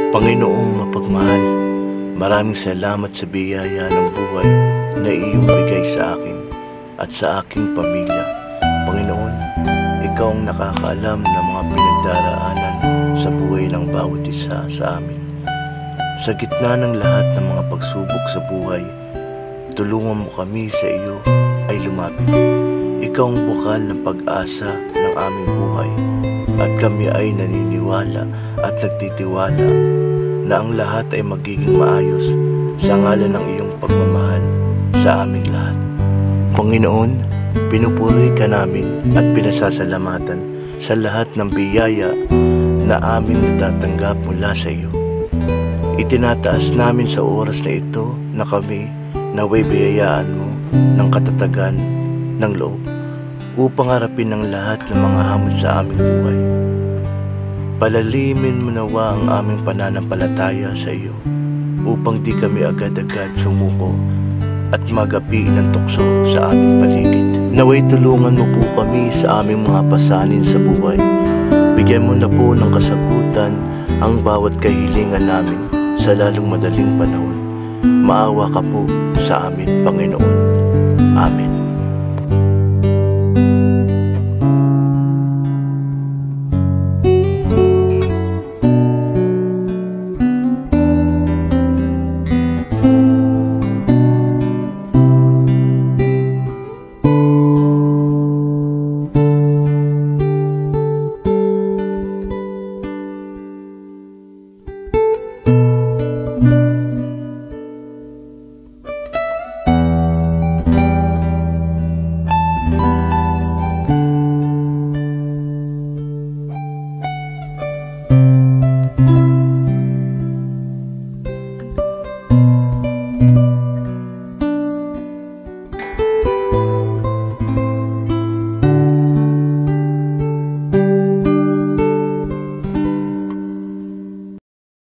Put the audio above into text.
Panginoong mapagmahal, maraming salamat sa biyaya ng buhay na iyong bigay sa akin at sa aking pamilya. Panginoon, ikaw ang nakakaalam ng mga pinagdaraanan sa buhay ng bawat isa sa amin. Sa gitna ng lahat ng mga pagsubok sa buhay, tulungan mo kami sa iyo ay lumapit. Ikaw ang bukal ng pag-asa ng aming buhay at kami ay naniniwala at nagtitiwala na ang lahat ay magiging maayos sa ngalan ng iyong pagmamahal sa aming lahat. Panginoon, pinupuri ka namin at pinasasalamatan sa lahat ng biyaya na aming natatanggap mula sa iyo. Itinataas namin sa oras na ito na kami naway biyayaan mo ng katatagan ng loob upang harapin ang lahat ng mga hamon sa aming buhay. Palalimin mo nawa ang aming pananampalataya sa iyo upang di kami agad-agad sumuko at magapi ng tukso sa aming paligid. Naway tulungan mo po kami sa aming mga pasanin sa buhay. Bigyan mo na po ng kasagutan ang bawat kahilingan namin sa lalong madaling panahon. Maawa ka po sa amin, Panginoon. Amen.